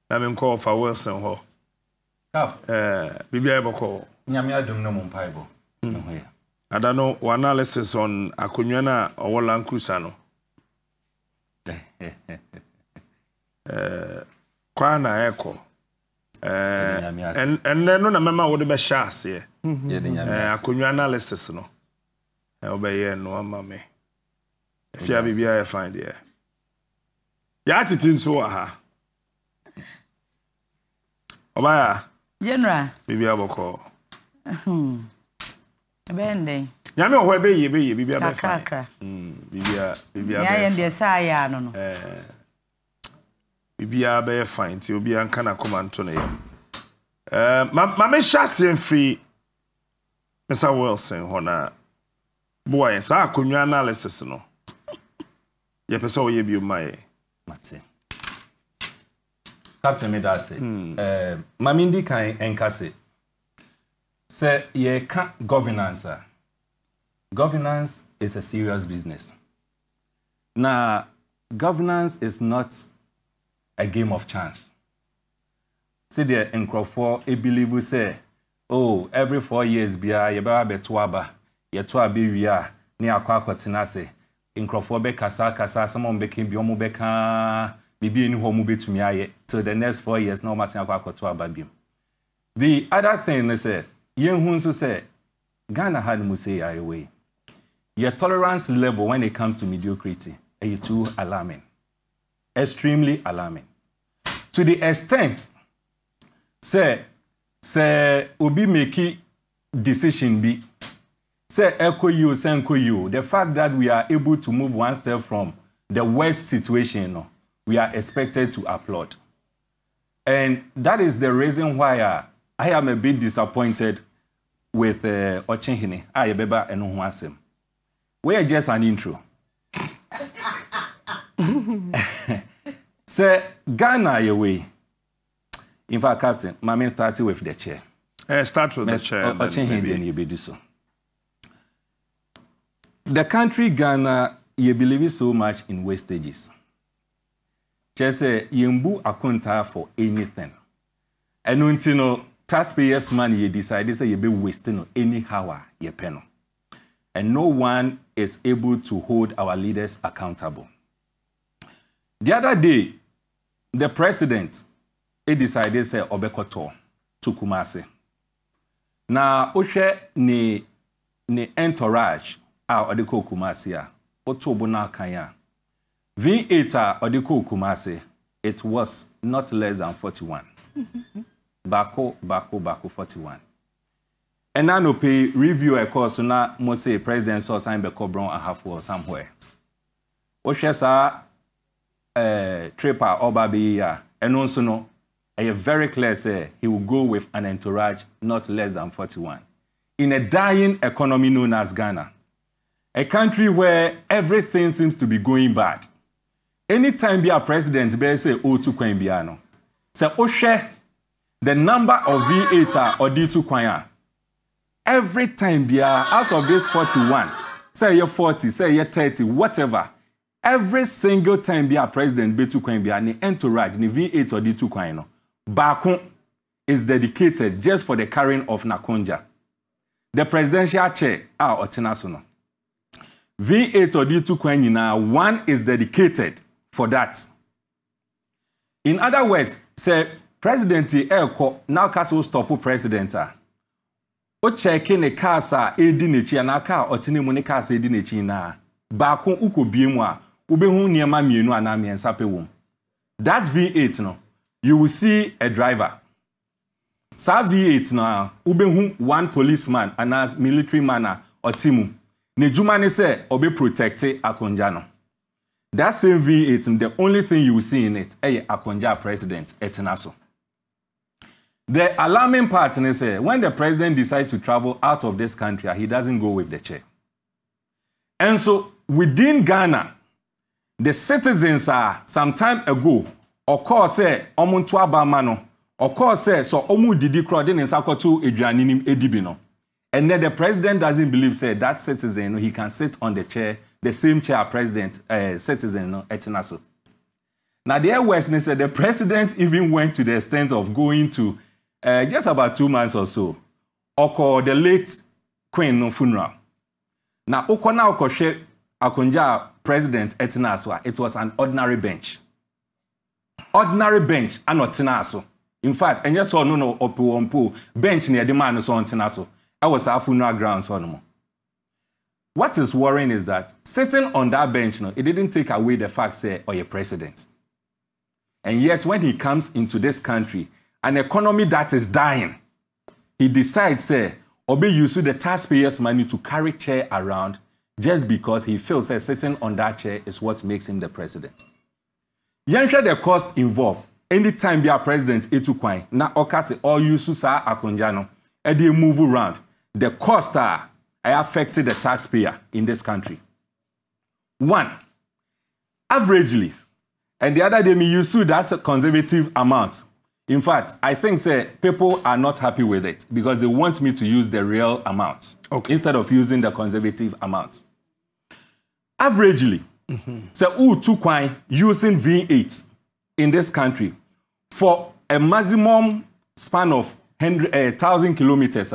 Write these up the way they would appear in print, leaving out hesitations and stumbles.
I mean call for Wilson ho. Bibi Eboko. Nyame adom no mpaibo. I don't know one analysis on Akunyana or Land Crusader. Kwana Echo. And then no member would be shas here. Akunyana analysis no. Obey no mammy. If you have BBI, find here. Yatitin so aha. Obaya. General. Bibi Aboko. Bending. Yami o webe ye bibi abefa. Kakra. Bibi abefa. Ya ndie sa ya no no. Bibi abefa nti obi anka na komanto na yam. Ma me hyase free Mr. Wilson hona. Boy, sa akonwa analysis no. Ye pese o ye bi o mai. Mate. Captain Medase. Mamindi kan enkase. Say ye can't governance. Governance is a serious business. Now, governance is not a game of chance. See there in Crawford, a believer say, oh, every 4 years, bia ye ba betuaba, ye toa be wia, ni akwa kotinase. In Crawford be kasa, someone bekin biomu beka, bibi ni homu betumi aye till the next 4 years, no masin akwa kotuaba bim. The other thing is say, yen hunsu say, Ghana had musay away. Your tolerance level when it comes to mediocrity is too alarming. Extremely alarming. To the extent, say obi make decision be, say echo you, senko you. The fact that we are able to move one step from the worst situation, we are expected to applaud. And that is the reason why I am a bit disappointed with Ochenhine, Ayebeba and Onua. We are just an intro. Say Ghana your way. In fact, Captain, my man started with the chair. Start with the chair. Ochenhine. The country Ghana, you believe so much in wastages. Just say yembu akonta for anything. And until taxpayers' money, you decide say you be wasting anyhow you pay. And no one is able to hold our leaders accountable. The other day, the president decided say obekoto to Kumasi. Na oshe ni entourage odeko Kumasi a otobo na kanya. V8 odeko Kumasi, it was not less than 41. Bako 41. And now no pay review a course so now must say president saw sign beko brown a half or somewhere. Oshesa tripper or baby and also no a very clear say he will go with an entourage not less than 41. In a dying economy known as Ghana, a country where everything seems to be going bad. Anytime be a president be say oh to kwen biano. Say Oshe the number of V8 or D2 kwanya. Every time be out of this 41, say you're 40, say you're 30, whatever. Every single time be a president be to kwanya be an entourage ni V8 or D2 kwanya. Bakun is dedicated just for the carrying of Nakonja. The presidential chair or Tenasuno. V8 or D2 kwanya now one is dedicated for that. In other words, say President Elko now castle stop president. O checking a casa edinichi and a car or tinimonica edinichi na. Bakun uko biemwa, ubehu near my munu and ami and sapewum. That V8 no, you will see a driver. Sa V8 na, ubehu one policeman and as military manner or timu. Nejumane se obe protecte akonjano. That same V8, the only thing you will see in it, is Akonja president, Etenaso. The alarming part is when the president decides to travel out of this country, he doesn't go with the chair. And so within Ghana, the citizens are some time ago, of course, omuntu abamano, of course, so omu didi crowding in Sakotu Adrianim Edibino. And then the president doesn't believe that citizen he can sit on the chair, the same chair president citizen Etenaso. Now, the Western said the president even went to the extent of going to just about 2 months or so, or the late Queen no funeral. Now, Okona Okoshe Akonja president etinaswa, it was an ordinary bench. Ordinary bench and not tinaso. In fact, and just saw no opu bench near the man so on tinaso. I was our funeral grounds on more. What is worrying is that sitting on that bench, it didn't take away the fact, say, or your president. And yet, when he comes into this country, an economy that is dying, he decides, say, Obe use the taxpayers' money to carry chair around just because he feels that sitting on that chair is what makes him the president. Yansha the cost involved. Anytime be a president, etukwai na okase all use sa akonjano, and they move around. The costs are affected the taxpayer in this country. One, averagely, and the other day me use that's a conservative amount. In fact, I think say people are not happy with it because they want me to use the real amount instead of using the conservative amount. Averagely, say who took wine using V8 in this country for a maximum span of 1,000 kilometers,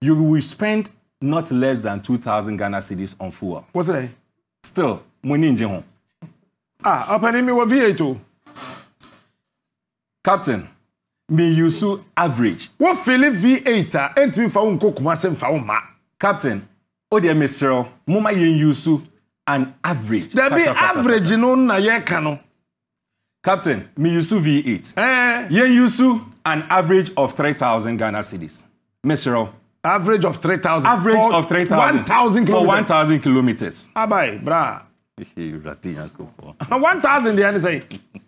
you will spend not less than 2,000 Ghana cedis on fuel. What's that? Still, money in Jehon. Opening me with V8 Captain, me use average. What feeling V8 ain't we found Kokumasem Fauma? Captain, oh dear Mr. Muma use an average. There be average in on a year cano. Captain, me use V8. Yen use an average of 3,000 Ghana cedis. Mr. Average of 3,000. Average of 3,000. 1,000 for 1,000 kilometers. Abai, bra. 1,000 the answer say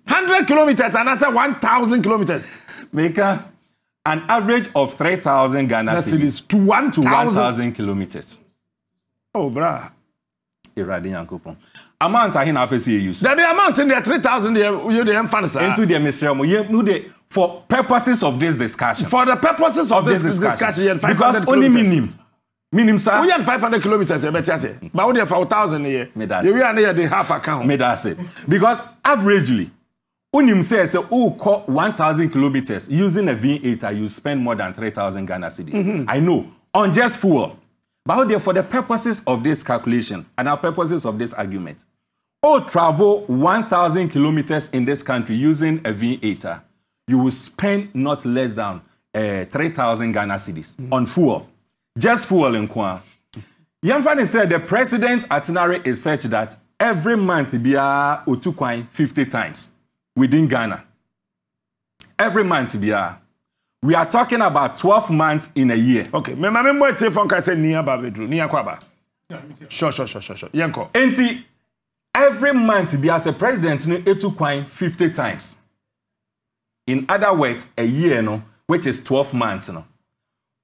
100 kilometers and I say 1,000 kilometers. Make an average of 3,000 Ghana cedis to 1,000 kilometers. Oh, bra. Amount I na pese use. There be amount in there 3,000 you the emphasis. Into the Mr. For purposes of this discussion. For the purposes of this discussion, because only minimum sir. We have 500 kilometers, but only for 1,000 a year. You are near the half account. Because averagely, unim says, oh, 1,000 kilometers using a V8, you spend more than 3,000 Ghana cedis. I know, on just fuel. But for the purposes of this calculation and our purposes of this argument, travel 1,000 kilometers in this country using a V8, you will spend not less than 3,000 Ghana cedis on fuel. Just fuel in Kwan. Yamfani said the president's itinerary is such that every month be a otukwine 50 times within Ghana. Every month be a. We are talking about 12 months in a year. Okay. Me mo tie phone ka say niya ba bedru, niya kwaba. Sure. Yanko. Enti every month be as a president no etukwine 50 times. In other words, a year no, which is 12 months no.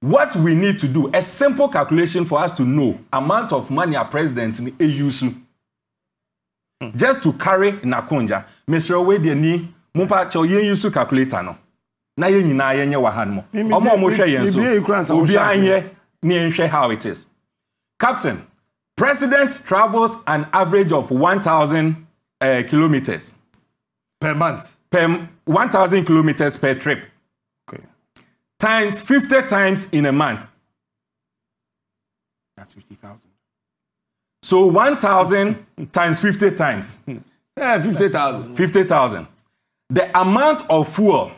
What we need to do, a simple calculation for us to know amount of money our president use just to carry Nakonja. Mr. Wade ni mumpa cho yen use calculator no. Na yen nyina yen ye wahan mo. Omo mo hwe yen so. Obi anye ni enhwe how it is. Captain, president travels an average of 1,000 kilometers per month. Per 1,000 kilometers per trip. Times 50 times in a month. That's 50,000. So 1,000 times 50 times. 50,000. 50,000. The amount of fuel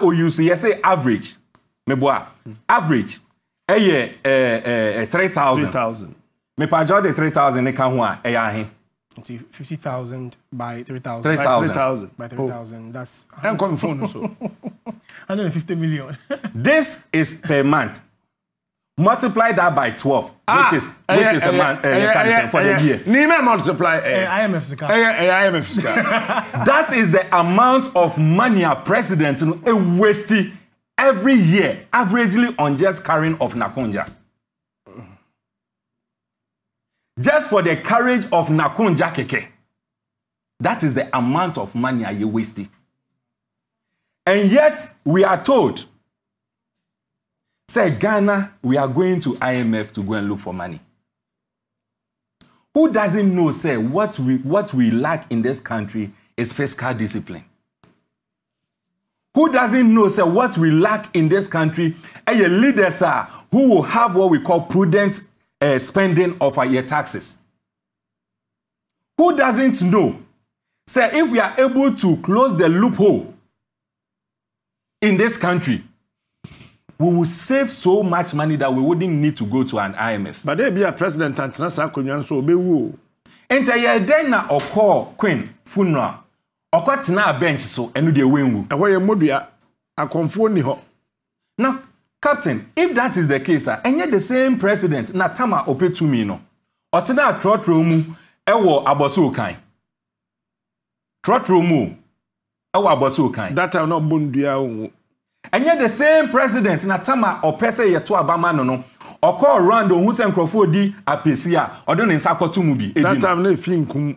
you say average. Average. 3,000. 3,000. Me pa the 3,000 ne ka ho a 50,000 by 3,000. 3,000. By 3,000. That's I'm coming phone so. 150 million. This is per month. Multiply that by 12, which is a month for the year. Nime multiply IMF Sika. IMF Sika. That is the amount of money a president wasting every year, averagely on just carrying of Nakonja. Just for the carriage of Nakonja keke. That is the amount of money you wasting. And yet, we are told, say Ghana, we are going to IMF to go and look for money. Who doesn't know, say, what we lack in this country is fiscal discipline. Who doesn't know, sir, what we lack in this country? Leaders who will have what we call prudent spending of our taxes. Who doesn't know, sir, if we are able to close the loophole in this country, we will save so much money that we wouldn't need to go to an IMF. But there be a president and transfer kunyan so be woo. Enter ye then na oko queen funeral. Oko tina bench so enu de wenwu. Eho ye modua akonfo ni ho. Now, Captain, if that is the case, and yet the same president na tama opetumi no. Otina trotro mu ewo aboso kan. Trotro mu ewo aboso kan. That are not bundua onwu. And yet the same president na tama opese ye to abama no oko around who say nkrofo di apesia odo ne nsakoto mu bi that time na finkum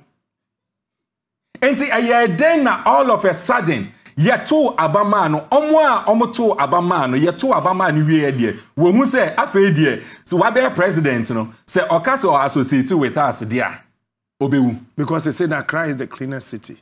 enti aye den na all of a sudden ye to abama no omo a omo to abama no ye to abama no wie de wo hu say afa de so wa be president no say okaso associate with us there obewu because they say that Christ is the cleanest city.